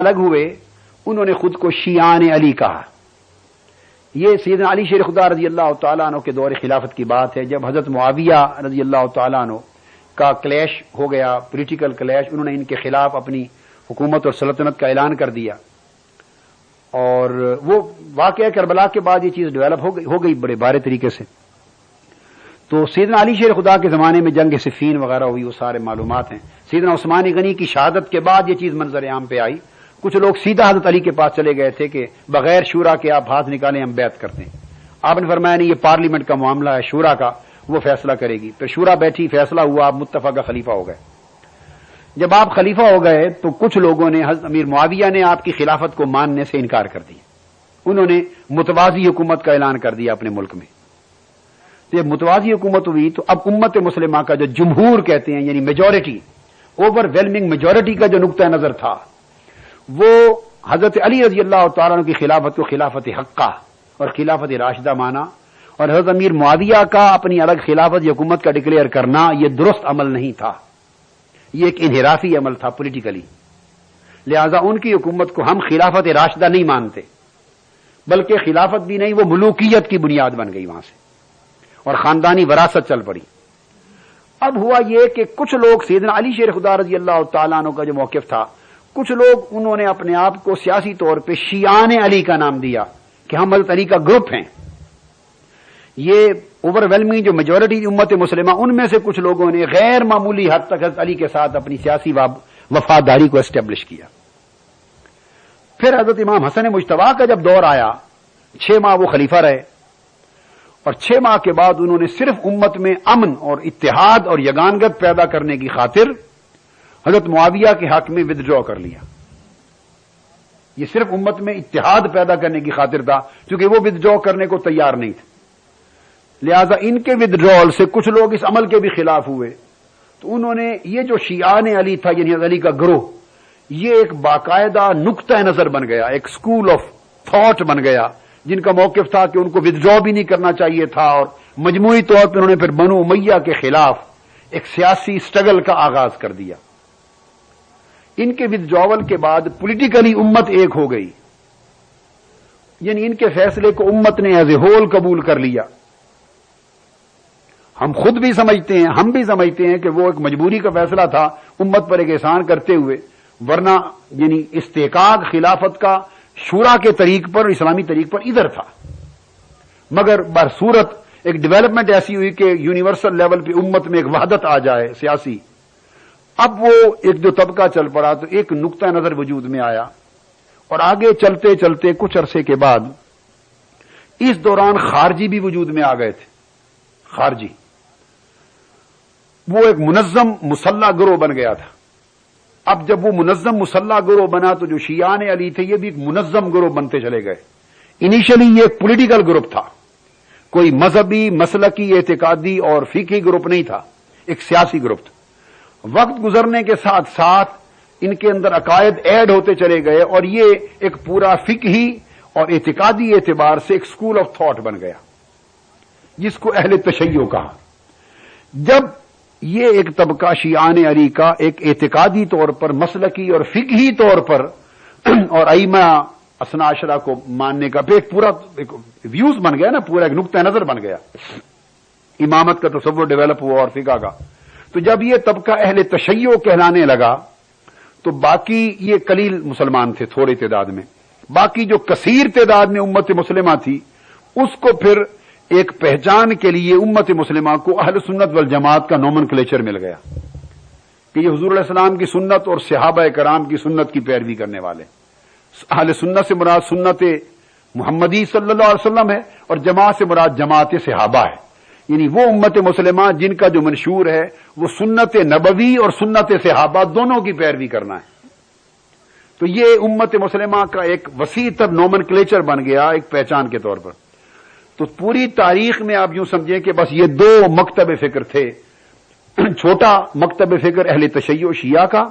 الگ ہوئے انہوں نے خود کو شیعان علی کہا. یہ سیدنا علی شیر خدا رضی اللہ تعالیٰ عنہ کے دور خلافت کی بات ہے، جب حضرت معاویہ رضی اللہ تعالیٰ عنہ کا کلیش ہو گیا، پولیٹیکل کلیش، انہوں نے ان کے خلاف اپنی حکومت اور سلطنت کا اعلان کر دیا. اور وہ واقعہ کربلا کے بعد یہ چیز ڈیولپ ہو گئی بڑے بارے طریقے سے. تو سیدنا علی شیر خدا کے زمانے میں جنگ صفین وغیرہ ہوئی، وہ سارے معلومات ہیں. سیدنا عثمان غنی کی شہادت کے بعد یہ چیز منظر عام پہ آئی. کچھ لوگ سیدھا حضرت علی کے پاس چلے گئے تھے کہ بغیر شورا کے آپ ہاتھ نکالیں ہم بیعت کرتے ہیں. آپ نے فرمایا نہیں، یہ پارلیمنٹ کا معاملہ ہے، شورا کا، وہ فیصلہ کرے گی. پھر شورا بیٹھی، فیصلہ ہوا، آپ متفقہ خلیفہ ہو گئے. جب آپ خلیفہ ہو گئے تو کچھ لوگوں نے، حضرت امیر معاویہ نے آپ کی خلافت کو ماننے سے انکار کر دیا. انہوں نے متوازی حکومت کا اعلان کر دیا اپنے ملک میں. جب متوازی حکومت ہوئی تو اب امت مسلمہ کا جو جمہور کہتے ہیں، یعنی میجورٹی، اوور ویلمنگ میجورٹی کا جو نقطہ نظر تھا، وہ حضرت علی رضی اللہ تعالیٰ عنہ کی خلافت کو خلافت حقہ اور خلافت راشدہ مانا، اور حضرت امیر معاویہ کا اپنی الگ خلافت حکومت کا ڈکلیئر کرنا یہ درست عمل نہیں تھا، یہ ایک انحرافی عمل تھا پولیٹیکلی. لہذا ان کی حکومت کو ہم خلافت راشدہ نہیں مانتے، بلکہ خلافت بھی نہیں، وہ ملوکیت کی بنیاد بن گئی وہاں سے اور خاندانی وراثت چل پڑی. اب ہوا یہ کہ کچھ لوگ، سیدنا علی شیر خدا رضی اللہ تعالیٰ عنہ کا جو موقف تھا، کچھ لوگ انہوں نے اپنے آپ کو سیاسی طور پہ شیعان علی کا نام دیا کہ ہم حضرت علی کا گروپ ہیں. یہ اوور ویلمنگ جو میجورٹی امت مسلمہ، ان میں سے کچھ لوگوں نے غیر معمولی حد تک حضرت علی کے ساتھ اپنی سیاسی وفاداری کو اسٹیبلش کیا. پھر حضرت امام حسن مجتبیٰ کا جب دور آیا، 6 ماہ وہ خلیفہ رہے، اور 6 ماہ کے بعد انہوں نے صرف امت میں امن اور اتحاد اور یگانگت پیدا کرنے کی خاطر حضرت معاویہ کے حق میں ودڈرا کر لیا. یہ صرف امت میں اتحاد پیدا کرنے کی خاطر تھا، کیونکہ وہ ودڈرا کرنے کو تیار نہیں تھے. لہذا ان کے ودڈرال سے کچھ لوگ اس عمل کے بھی خلاف ہوئے. تو انہوں نے یہ جو شیعان علی تھا، یعنی علی کا گروہ، یہ ایک باقاعدہ نقطہ نظر بن گیا، ایک اسکول آف تھاٹ بن گیا، جن کا موقف تھا کہ ان کو ودڈرا بھی نہیں کرنا چاہیے تھا. اور مجموعی طور پر انہوں نے پھر بنو امیہ کے خلاف ایک سیاسی سٹرگل کا آغاز کر دیا. ان کے ودڈراول کے بعد پولیٹیکلی امت ایک ہو گئی، یعنی ان کے فیصلے کو امت نے ایز اے ہول قبول کر لیا. ہم خود بھی سمجھتے ہیں، ہم بھی سمجھتے ہیں کہ وہ ایک مجبوری کا فیصلہ تھا امت پر ایک احسان کرتے ہوئے، ورنہ یعنی استحقاق خلافت کا شورا کے طریق پر، اسلامی طریق پر ادھر تھا. مگر برصورت ایک ڈیولپمنٹ ایسی ہوئی کہ یونیورسل لیول پہ امت میں ایک وحدت آ جائے سیاسی. اب وہ ایک جو طبقہ چل پڑا تو ایک نقطہ نظر وجود میں آیا، اور آگے چلتے چلتے کچھ عرصے کے بعد اس دوران خارجی بھی وجود میں آ گئے تھے. خارجی وہ ایک منظم مسلح گروہ بن گیا تھا. اب جب وہ منظم مسلح گروہ بنا تو جو شیعان علی تھے یہ بھی ایک منظم گروہ بنتے چلے گئے. انیشلی یہ ایک پولیٹیکل گروپ تھا، کوئی مذہبی، مسلکی، اعتقادی اور فقہی گروپ نہیں تھا، ایک سیاسی گروپ تھا. وقت گزرنے کے ساتھ ساتھ ان کے اندر عقائد ایڈ ہوتے چلے گئے، اور یہ ایک پورا فقہی اور اعتقادی اعتبار سے ایک اسکول آف تھاٹ بن گیا، جس کو اہل تشیع کہا. جب یہ ایک طبقہ شیعان علی کا ایک اعتقادی طور پر، مسلکی اور فقہی طور پر اور ائمہ اثنا عشرہ کو ماننے کا ایک پورا ایک ویوز بن گیا نا، پورا ایک نقطہ نظر بن گیا، امامت کا تصور ڈیولپ ہوا اور فقہ کا. تو جب یہ طبقہ اہل تشیع کہلانے لگا تو باقی یہ قلیل مسلمان تھے تھوڑی تعداد میں، باقی جو کثیر تعداد میں امت مسلمہ تھی اس کو پھر ایک پہچان کے لیے امت مسلمہ کو اہل سنت والجماعت کا نومنکلیچر مل گیا کہ یہ حضور علیہ السلام کی سنت اور صحابہ کرام کی سنت کی پیروی کرنے والے. اہل سنت سے مراد سنت محمدی صلی اللہ علیہ وسلم ہے، اور جماعت سے مراد جماعت صحابہ ہے، یعنی وہ امت مسلمہ جن کا جو منشور ہے وہ سنت نبوی اور سنت صحابہ دونوں کی پیروی کرنا ہے. تو یہ امت مسلمہ کا ایک وسیع تر نومنکلیچر بن گیا ایک پہچان کے طور پر. تو پوری تاریخ میں آپ یوں سمجھیں کہ بس یہ 2 مکتب فکر تھے. چھوٹا مکتب فکر اہل تشیع شیعہ کا،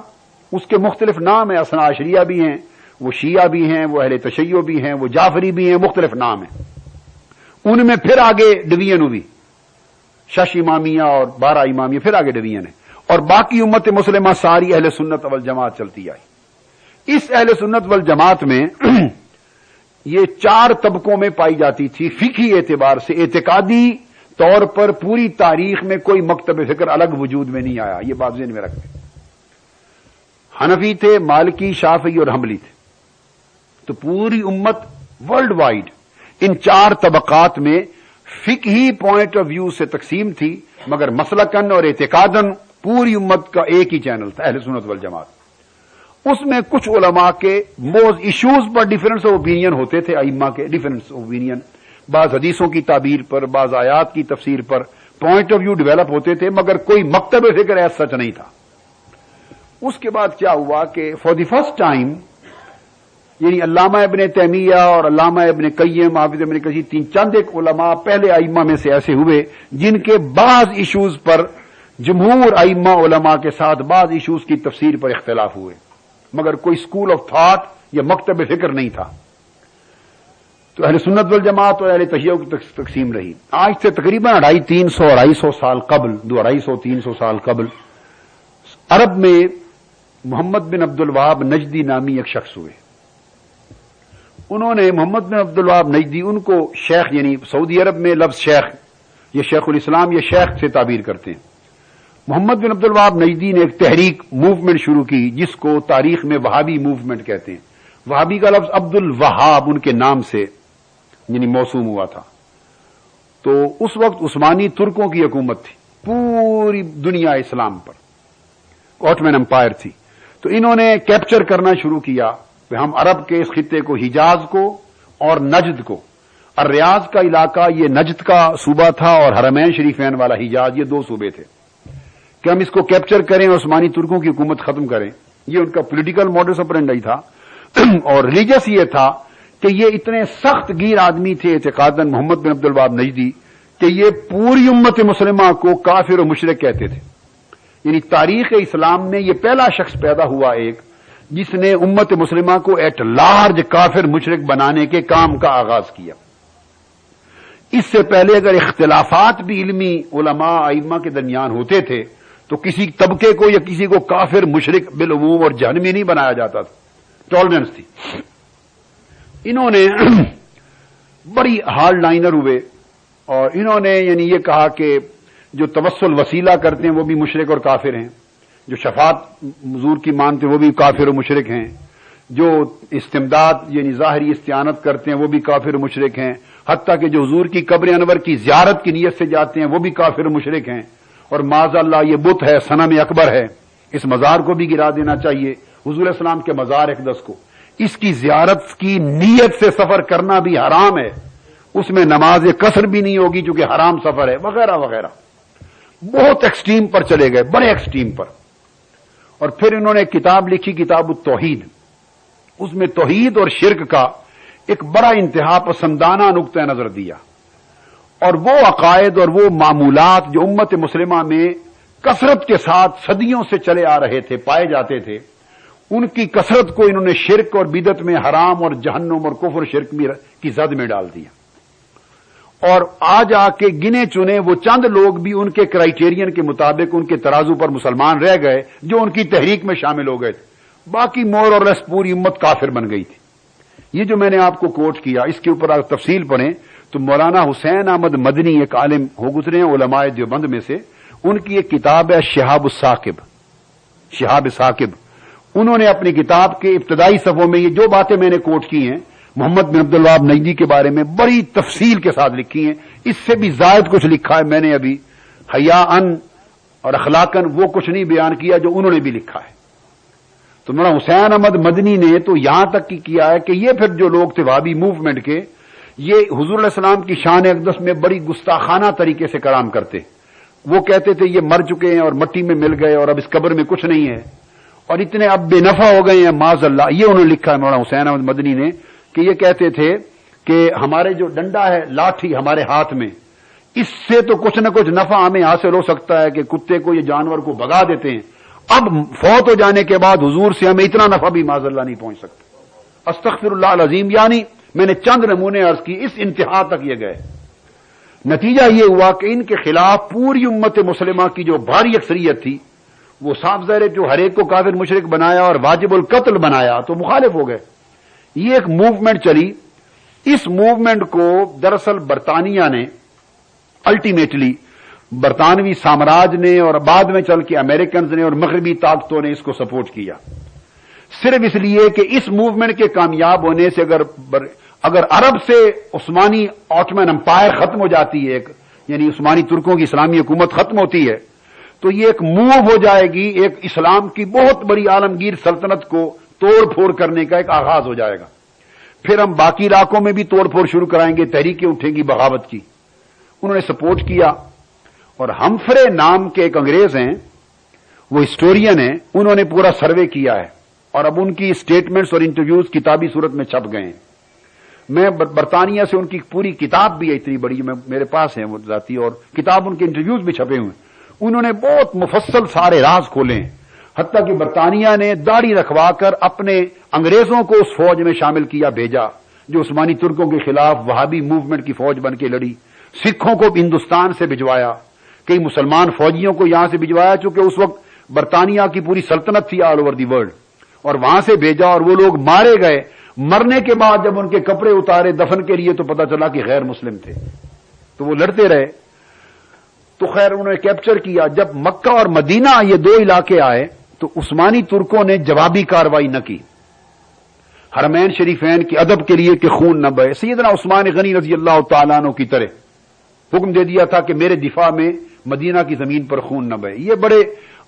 اس کے مختلف نام ہیں، اثنا عشریہ بھی ہیں، وہ شیعہ بھی ہیں، وہ اہل تشیع بھی ہیں، وہ جعفری بھی ہیں، مختلف نام ہیں. ان میں پھر آگے ڈویژن ہوئی، 6 امامیہ اور 12 امامیہ، پھر آگے ڈویژن ہے. اور باقی امت مسلمہ ساری اہل سنت والجماعت چلتی آئی. اس اہل سنت والجماعت میں یہ 4 طبقوں میں پائی جاتی تھی فقہی اعتبار سے. اعتقادی طور پر پوری تاریخ میں کوئی مکتب فکر الگ وجود میں نہیں آیا. یہ بات ذہن میں رکھیں. حنفی تھے، مالکی، شافعی اور حنبلی تھے. تو پوری امت ورلڈ وائڈ ان 4 طبقات میں فقہی پوائنٹ آف ویو سے تقسیم تھی، مگر مسلکن اور اعتقادن پوری امت کا ایک ہی چینل تھا، اہل سنت والجماعت. اس میں کچھ علماء کے موز issues per difference of opinion ہوتے تھے، ائمہ کے ڈیفرنس آف اوپینین، بعض حدیثوں کی تعبیر پر، بعض آیات کی تفسیر پر پوائنٹ آف ویو ڈیولپ ہوتے تھے، مگر کوئی مکتب فکر ایسا سچ نہیں تھا. اس کے بعد کیا ہوا کہ فار دی فرسٹ ٹائم یعنی علامہ ابن تیمیہ اور علامہ ابن قیم، حافظ ابن کثیر، چند ایک علماء پہلے ائمہ میں سے ایسے ہوئے جن کے بعض ایشوز پر جمہور ائمہ علماء کے ساتھ بعض ایشوز کی تفسیر پر اختلاف ہوئے، مگر کوئی اسکول آف تھاٹ یا مکتب فکر نہیں تھا. تو اہل سنت والجماعت اور اہل تشیع کی تقسیم رہی. آج سے تقریباً 250 سال قبل، 250-300 سال قبل عرب میں محمد بن عبد الوہاب نجدی نامی ایک شخص ہوئے. انہوں نے محمد بن عبد الوہاب نجدی، ان کو شیخ، یعنی سعودی عرب میں لفظ شیخ، یہ شیخ الاسلام، یہ شیخ سے تعبیر کرتے ہیں. محمد بن عبد الوہاب نجدی نے ایک تحریک موومنٹ شروع کی جس کو تاریخ میں وہابی موومنٹ کہتے ہیں. وہابی کا لفظ عبد الوہاب ان کے نام سے یعنی موسوم ہوا تھا. تو اس وقت عثمانی ترکوں کی حکومت تھی پوری دنیا اسلام پر، آٹمن امپائر تھی. تو انہوں نے کیپچر کرنا شروع کیا کہ ہم عرب کے اس خطے کو، حجاز کو اور نجد کو، الریاض کا علاقہ یہ نجد کا صوبہ تھا اور حرمین شریفین والا حجاز، یہ 2 صوبے تھے، کہ ہم اس کو کیپچر کریں، عثمانی ترکوں کی حکومت ختم کریں. یہ ان کا پولیٹیکل ماڈس آپرینڈی تھا. اور ریلیجس یہ تھا کہ یہ اتنے سخت گیر آدمی تھے اعتقاداً محمد بن عبد الوہاب نجدی کہ یہ پوری امت مسلمہ کو کافر و مشرک کہتے تھے. یعنی تاریخ اسلام میں یہ پہلا شخص پیدا ہوا ایک جس نے امت مسلمہ کو ایٹ لارج کافر مشرک بنانے کے کام کا آغاز کیا. اس سے پہلے اگر اختلافات بھی علمی علماء ائمہ کے درمیان ہوتے تھے تو کسی طبقے کو یا کسی کو کافر مشرک بالعموم اور جہنمی نہیں بنایا جاتا تھا، ٹالرنس تھی. انہوں نے بڑی ہارڈ لائنر ہوئے اور انہوں نے یعنی یہ کہا کہ جو توسل وسیلہ کرتے ہیں وہ بھی مشرک اور کافر ہیں، جو شفاعت حضور کی مانتے ہیں وہ بھی کافر و مشرک ہیں، جو استمداد یعنی ظاہری استعانت کرتے ہیں وہ بھی کافر و مشرک ہیں، حتیٰ کہ جو حضور کی قبر انور کی زیارت کی نیت سے جاتے ہیں وہ بھی کافر و مشرک ہیں. اور معاذ اللہ یہ بت ہے، صنم اکبر ہے، اس مزار کو بھی گرا دینا چاہیے. حضور اسلام کے مزار اقدس کو، اس کی زیارت کی نیت سے سفر کرنا بھی حرام ہے، اس میں نماز قصر بھی نہیں ہوگی چونکہ حرام سفر ہے، وغیرہ وغیرہ. بہت ایکسٹریم پر چلے گئے، بڑے ایکسٹریم پر. اور پھر انہوں نے کتاب لکھی، کتاب التوحید. اس میں توحید اور شرک کا ایک بڑا انتہا پسندانہ نقطہ نظر دیا، اور وہ عقائد اور وہ معمولات جو امت مسلمہ میں کثرت کے ساتھ صدیوں سے چلے آ رہے تھے، پائے جاتے تھے، ان کی کثرت کو انہوں نے شرک اور بدعت میں، حرام اور جہنم اور کفر شرک کی زد میں ڈال دیا. اور آج آ کے گنے چنے وہ چند لوگ بھی ان کے کرائیٹیرین کے مطابق ان کے ترازو پر مسلمان رہ گئے جو ان کی تحریک میں شامل ہو گئے تھے. باقی مور اور لیس پوری امت کافر بن گئی تھی. یہ جو میں نے آپ کو کوٹ کیا اس کے اوپر آپ تفصیل پڑھیں تو مولانا حسین احمد مدنی ایک عالم ہو گزرے ہیں علماء دیوبند میں سے، ان کی ایک کتاب ہے شہاب ثاقب. انہوں نے اپنی کتاب کے ابتدائی صفحوں میں یہ جو باتیں میں نے کوٹ کی ہیں محمد بن عبد الوہاب نجدی کے بارے میں بڑی تفصیل کے ساتھ لکھی ہیں. اس سے بھی زائد کچھ لکھا ہے میں نے ابھی، حیاءً اور اخلاقاً وہ کچھ نہیں بیان کیا جو انہوں نے بھی لکھا ہے. تو مولانا حسین احمد مدنی نے تو یہاں تک کی کیا ہے کہ یہ پھر جو لوگ تھے وہابی موومنٹ کے، یہ حضور علیہ السلام کی شان اقدس میں بڑی گستاخانہ طریقے سے کلام کرتے. وہ کہتے تھے یہ مر چکے ہیں اور مٹی میں مل گئے اور اب اس قبر میں کچھ نہیں ہے اور اتنے اب بے نفع ہو گئے ہیں معاذ اللہ. یہ انہوں نے لکھا ہے مولانا حسین احمد مدنی نے کہ یہ کہتے تھے کہ ہمارے جو ڈنڈا ہے، لاٹھی ہمارے ہاتھ میں، اس سے تو کچھ نہ کچھ نفع ہمیں حاصل ہو سکتا ہے کہ کتے کو یا جانور کو بھگا دیتے ہیں، اب فوت ہو جانے کے بعد حضور سے ہمیں اتنا نفع بھی معاذ اللہ نہیں پہنچ سکتا. استغفر اللہ العظیم. یعنی میں نے چند نمونے عرض کی، اس انتہا تک یہ گئے. نتیجہ یہ ہوا کہ ان کے خلاف پوری امت مسلمہ کی جو بھاری اکثریت تھی وہ صاف ظاہر ہے جو ہر ایک کو کافر مشرک بنایا اور واجب القتل بنایا تو مخالف ہو گئے. یہ ایک موومنٹ چلی. اس موومنٹ کو دراصل برطانیہ نے الٹیمیٹلی برطانوی سامراج نے اور بعد میں چل کے امریکنز نے اور مغربی طاقتوں نے اس کو سپورٹ کیا، صرف اس لیے کہ اس موومنٹ کے کامیاب ہونے سے اگر عرب سے عثمانی آٹمن امپائر ختم ہو جاتی ہے، یعنی عثمانی ترکوں کی اسلامی حکومت ختم ہوتی ہے، تو یہ ایک موو ہو جائے گی، ایک اسلام کی بہت بڑی عالمگیر سلطنت کو توڑ پھوڑ کرنے کا ایک آغاز ہو جائے گا. پھر ہم باقی علاقوں میں بھی توڑ پھوڑ شروع کرائیں گے، تحریکیں اٹھیں گی بغاوت کی. انہوں نے سپورٹ کیا. اور ہمفرے نام کے ایک انگریز ہیں، وہ ہسٹورین ہیں، انہوں نے پورا سروے کیا ہے اور اب ان کی اسٹیٹمنٹس اور انٹرویوز کتابی صورت میں چھپ گئے ہیں. میں برطانیہ سے ان کی پوری کتاب بھی ہے، اتنی بڑی میرے پاس ہے وہ ذاتی، اور کتاب ان کے انٹرویوز بھی چھپے ہوئے ہیں. انہوں نے بہت مفصل سارے راز کھولے ہیں، حتیٰ کہ برطانیہ نے داڑھی رکھوا کر اپنے انگریزوں کو اس فوج میں شامل کیا، بھیجا جو عثمانی ترکوں کے خلاف وہابی موومنٹ کی فوج بن کے لڑی. سکھوں کو ہندوستان سے بھجوایا، کئی مسلمان فوجیوں کو یہاں سے بھجوایا، چونکہ اس وقت برطانیہ کی پوری سلطنت تھی آل اوور دی ورلڈ، اور وہاں سے بھیجا اور وہ لوگ مارے گئے. مرنے کے بعد جب ان کے کپڑے اتارے دفن کے لیے تو پتا چلا کہ غیر مسلم تھے، تو وہ لڑتے رہے. تو خیر انہوں نے کیپچر کیا. جب مکہ اور مدینہ یہ دو علاقے آئے تو عثمانی ترکوں نے جوابی کارروائی نہ کی، حرمین شریفین کی ادب کے لیے کہ خون نہ بہے. سیدنا عثمان غنی رضی اللہ تعالیٰ عنہ کی طرح حکم دے دیا تھا کہ میرے دفاع میں مدینہ کی زمین پر خون نہ بہے. یہ بڑے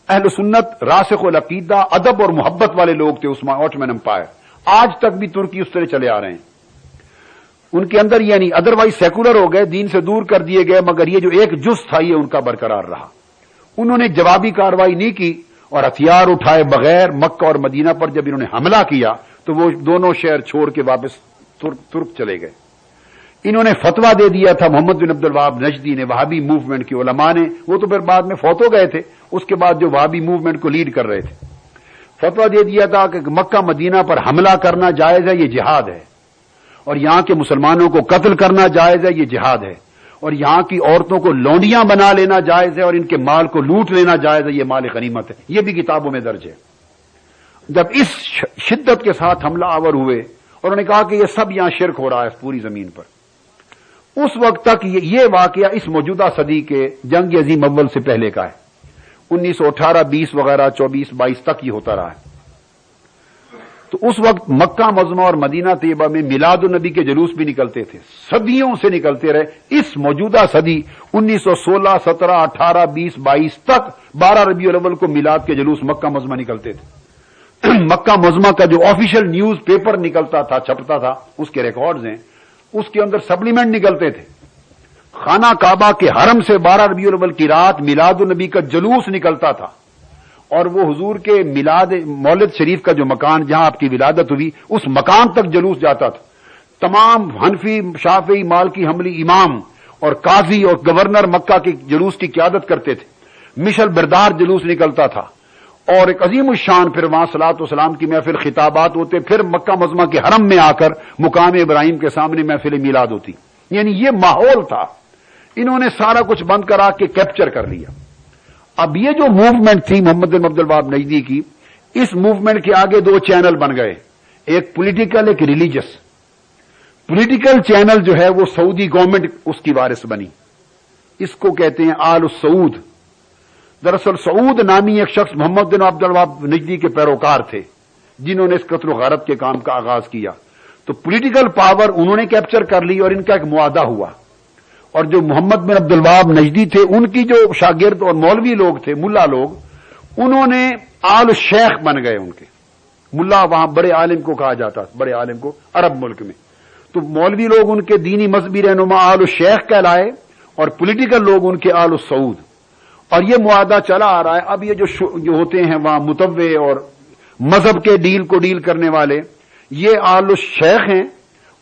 اہل سنت راسخ العقیدہ ادب اور محبت والے لوگ تھے آٹمن امپائر. آج تک بھی ترکی اس طرح چلے آ رہے ہیں. ان کے اندر یعنی ادروائز سیکولر ہو گئے، دین سے دور کر دیے گئے، مگر یہ جو ایک جز تھا یہ ان کا برقرار رہا. انہوں نے جوابی کارروائی نہیں کی اور ہتھیار اٹھائے بغیر مکہ اور مدینہ پر جب انہوں نے حملہ کیا تو وہ دونوں شہر چھوڑ کے واپس ترک چلے گئے. انہوں نے فتویٰ دے دیا تھا محمد بن عبد الوہاب نجدی نے، وہابی موومنٹ کے علماء نے، وہ تو پھر بعد میں فوت ہو گئے تھے، اس کے بعد جو وہابی موومنٹ کو لیڈ کر رہے تھے، فتویٰ دے دیا تھا کہ مکہ مدینہ پر حملہ کرنا جائز ہے، یہ جہاد ہے، اور یہاں کے مسلمانوں کو قتل کرنا جائز ہے، یہ جہاد ہے، اور یہاں کی عورتوں کو لونڈیاں بنا لینا جائز ہے اور ان کے مال کو لوٹ لینا جائز ہے، یہ مال غنیمت ہے. یہ بھی کتابوں میں درج ہے. جب اس شدت کے ساتھ حملہ آور ہوئے اور انہوں نے کہا کہ یہ سب یہاں شرک ہو رہا ہے پوری زمین پر، اس وقت تک یہ واقعہ اس موجودہ صدی کے جنگ عظیم اول سے پہلے کا ہے. 1918 20 وغیرہ 24 22 تک یہ ہوتا رہا ہے. تو اس وقت مکہ معظمہ اور مدینہ طیبہ میں میلاد النبی کے جلوس بھی نکلتے تھے، صدیوں سے نکلتے رہے. اس موجودہ صدی 1916 17 18 20 22 تک 12 ربیع الاول کو میلاد کے جلوس مکہ معظمہ نکلتے تھے. مکہ معظمہ کا جو آفیشیل نیوز پیپر نکلتا تھا، چھپتا تھا، اس کے ریکارڈز ہیں، اس کے اندر سپلیمنٹ نکلتے تھے. خانہ کعبہ کے حرم سے 12 ربیع الاول کی رات میلاد النبی کا جلوس نکلتا تھا، اور وہ حضور کے مولد شریف کا جو مکان جہاں آپ کی ولادت ہوئی اس مکان تک جلوس جاتا تھا. تمام حنفی شافعی مالکی حنبلی امام اور قاضی اور گورنر مکہ کے جلوس کی قیادت کرتے تھے. مشل بردار جلوس نکلتا تھا اور ایک عظیم الشان پھر وہاں صلاۃ و سلام کی محفل، خطابات ہوتے، پھر مکہ معظمہ کے حرم میں آ کر مقام ابراہیم کے سامنے محفل میلاد ہوتی. یعنی یہ ماحول تھا. انہوں نے سارا کچھ بند کرا کے کیپچر کر لیا. اب یہ جو موومنٹ تھی محمد بن عبد الوہاب نجدی کی، اس موومنٹ کے آگے دو چینل بن گئے، ایک پولیٹیکل ایک ریلیجس. پولیٹیکل چینل جو ہے وہ سعودی گورنمنٹ اس کی وارث بنی، اس کو کہتے ہیں آل سعود. دراصل سعود نامی ایک شخص محمد بن عبد الوہاب نجدی کے پیروکار تھے جنہوں نے اس قتل و غارت کے کام کا آغاز کیا. تو پولیٹیکل پاور انہوں نے کیپچر کر لی اور ان کا ایک معاہدہ ہوا. اور جو محمد بن عبد الوہاب نجدی تھے ان کی جو شاگرد اور مولوی لوگ تھے، ملا لوگ، انہوں نے آل شیخ بن گئے. ان کے ملا وہاں بڑے عالم کو کہا جاتا، بڑے عالم کو عرب ملک میں. تو مولوی لوگ ان کے دینی مذہبی رہنما آل شیخ کہلائے اور پولیٹیکل لوگ ان کے آل سعود. اور یہ معاہدہ چلا آ رہا ہے. اب یہ جو ہوتے ہیں وہاں متوع اور مذہب کے ڈیل کو ڈیل کرنے والے، یہ آل شیخ ہیں،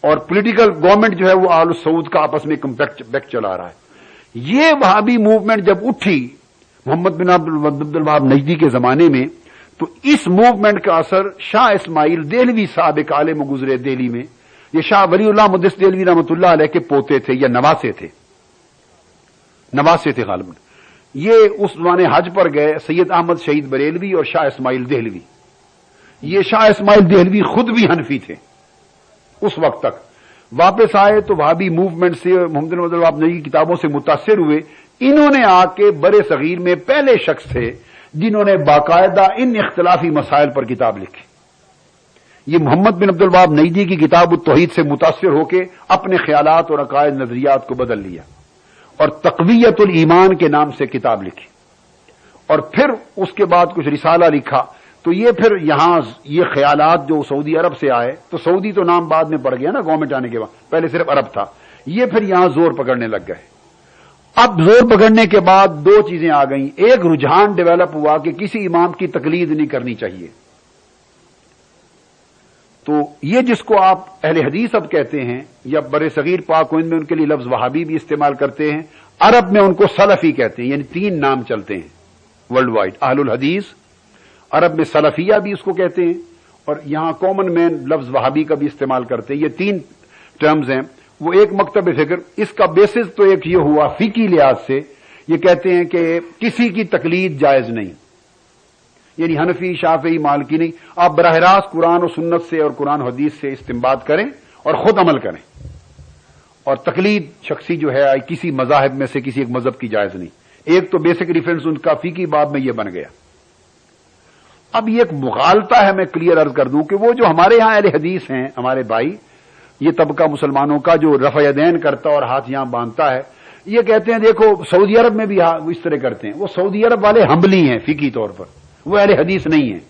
اور پولیٹیکل گورنمنٹ جو ہے وہ آل سعود کا آپس میں کمپیکٹ چلا رہا ہے. یہ وہابی موومنٹ جب اٹھی محمد بن عبد الوہاب نجدی کے زمانے میں، تو اس موومنٹ کا اثر شاہ اسماعیل دہلوی صاحب ایک عالم گزرے دہلی میں. یہ شاہ ولی اللہ مدث دہلوی رحمۃ اللہ علیہ کے پوتے تھے یا نواسے تھے غالباً. یہ اس زمانے حج پر گئے سید احمد شہید بریلوی اور شاہ اسماعیل دہلوی. یہ شاہ اسماعیل دہلوی خود بھی حنفی تھے اس وقت تک. واپس آئے تو وہابی موومنٹ سے محمد بن عبد الوہاب نجدی کی کتابوں سے متاثر ہوئے. انہوں نے آ کے برے صغیر میں پہلے شخص تھے جنہوں نے باقاعدہ ان اختلافی مسائل پر کتاب لکھی. یہ محمد بن عبد الوہاب نجدی کی کتاب التوحید سے متاثر ہو کے اپنے خیالات اور عقائد نظریات کو بدل لیا اور تقویت الایمان کے نام سے کتاب لکھی. اور پھر اس کے بعد کچھ رسالہ لکھا. تو یہ پھر یہاں یہ خیالات جو سعودی عرب سے آئے، تو سعودی تو نام بعد میں پڑ گیا نا گورنمنٹ آنے کے بعد، پہلے صرف عرب تھا. یہ پھر یہاں زور پکڑنے لگ گئے. اب زور پکڑنے کے بعد دو چیزیں آ گئیں. ایک رجحان ڈیولپ ہوا کہ کسی امام کی تقلید نہیں کرنی چاہیے. تو یہ جس کو آپ اہل حدیث اب کہتے ہیں، یا بر صغیر پاک و ہند میں ان کے لیے لفظ وہابی بھی استعمال کرتے ہیں، عرب میں ان کو سلفی کہتے ہیں. یعنی تین نام چلتے ہیں ورلڈ وائڈ. اہل الحدیث، عرب میں سلفیہ بھی اس کو کہتے ہیں، اور یہاں کامن مین لفظ وہابی کا بھی استعمال کرتے ہیں. یہ تین ٹرمز ہیں. وہ ایک مکتب فکر، اس کا بیسس تو ایک یہ ہوا فقہی لحاظ سے، یہ کہتے ہیں کہ کسی کی تقلید جائز نہیں. یعنی حنفی، شافعی، مالکی نہیں، آپ براہ راست قرآن و سنت سے اور قرآن و حدیث سے استنباط کریں اور خود عمل کریں. اور تقلید شخصی جو ہے کسی مذاہب میں سے کسی ایک مذہب کی جائز نہیں. ایک تو بیسک ریفرنس ان کا فقہی باب میں یہ بن گیا. اب یہ ایک مغالطہ ہے، میں کلیئر عرض کر دوں کہ وہ جو ہمارے یہاں اہل حدیث ہیں، ہمارے بھائی، یہ طبقہ مسلمانوں کا جو رفع یدین کرتا اور ہاتھ یہاں باندھتا ہے، یہ کہتے ہیں دیکھو سعودی عرب میں بھی اس طرح کرتے ہیں. وہ سعودی عرب والے حنبلی ہیں فقہی طور پر، وہ اہل حدیث نہیں ہیں.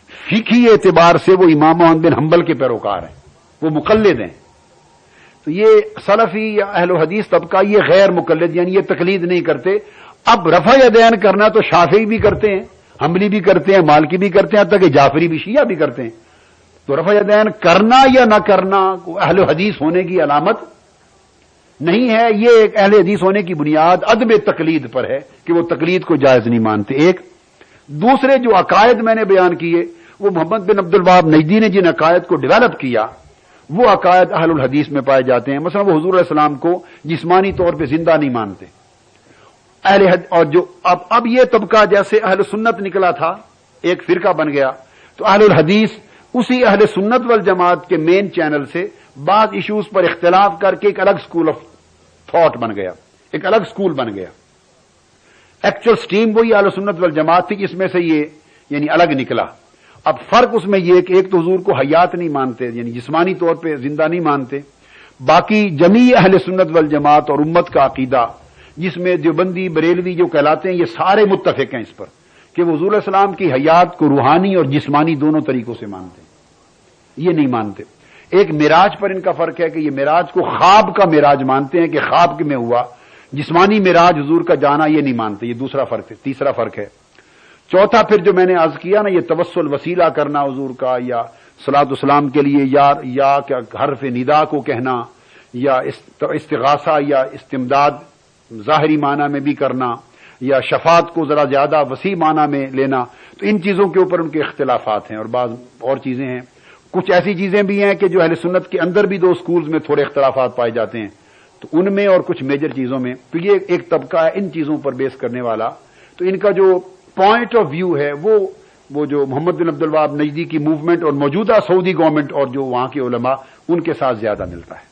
فقہی اعتبار سے وہ امام احمد بن حنبل کے پیروکار ہیں، وہ مقلد ہیں. تو یہ سلفی یا اہل حدیث طبقہ یہ غیر مقلد، یعنی یہ تقلید نہیں کرتے. اب رفع یدین کرنا تو شافعی بھی کرتے ہیں، حنبلی بھی کرتے ہیں، مالکی بھی کرتے ہیں، حتیٰ کہ جعفری بھی، شیعہ بھی کرتے ہیں. تو رفع یدین کرنا یا نہ کرنا اہل حدیث ہونے کی علامت نہیں ہے. یہ ایک اہل حدیث ہونے کی بنیاد عدم تقلید پر ہے کہ وہ تقلید کو جائز نہیں مانتے. ایک دوسرے جو عقائد میں نے بیان کیے، وہ محمد بن عبد الوہاب نجدی نے جن عقائد کو ڈیولپ کیا، وہ عقائد اہل الحدیث میں پائے جاتے ہیں. مثلا وہ حضور علیہ السلام کو جسمانی طور پہ زندہ نہیں مانتے. اور جو اب یہ طبقہ جیسے اہل سنت نکلا تھا، ایک فرقہ بن گیا، تو اہل الحدیث اسی اہل سنت والجماعت کے مین چینل سے بعض ایشوز پر اختلاف کر کے ایک الگ سکول آف تھاٹ بن گیا، ایک الگ سکول بن گیا. ایکچوئل سٹریم وہی اہل سنت والجماعت تھی، جس میں سے یہ یعنی الگ نکلا. اب فرق اس میں یہ کہ ایک تو حضور کو حیات نہیں مانتے، یعنی جسمانی طور پہ زندہ نہیں مانتے. باقی جمیع اہل سنت والجماعت اور امت کا عقیدہ، جس میں دیوبندی، بریلوی جو کہلاتے ہیں، یہ سارے متفق ہیں اس پر کہ وہ حضور علیہ السلام کی حیات کو روحانی اور جسمانی دونوں طریقوں سے مانتے ہیں. یہ نہیں مانتے. ایک معراج پر ان کا فرق ہے کہ یہ معراج کو خواب کا معراج مانتے ہیں کہ خواب میں ہوا. جسمانی معراج حضور کا جانا یہ نہیں مانتے. یہ دوسرا فرق ہے. تیسرا فرق ہے. چوتھا پھر جو میں نے عرض کیا نا، یہ توسل وسیلہ کرنا حضور کا، یا صلاۃ والسلام کے لیے یا کیا حرف ندا کو کہنا، یا استغاثہ یا استمداد ظاہری معنی میں بھی کرنا، یا شفاعت کو ذرا زیادہ وسیع معنی میں لینا. تو ان چیزوں کے اوپر ان کے اختلافات ہیں، اور بعض اور چیزیں ہیں. کچھ ایسی چیزیں بھی ہیں کہ جو اہل سنت کے اندر بھی دو سکولز میں تھوڑے اختلافات پائے جاتے ہیں، تو ان میں اور کچھ میجر چیزوں میں. تو یہ ایک طبقہ ہے ان چیزوں پر بیس کرنے والا. تو ان کا جو پوائنٹ آف ویو ہے وہ جو محمد بن عبد الوہاب نجدی کی موومنٹ اور موجودہ سعودی گورنمنٹ اور جو وہاں کے علماء ان کے ساتھ زیادہ ملتا ہے.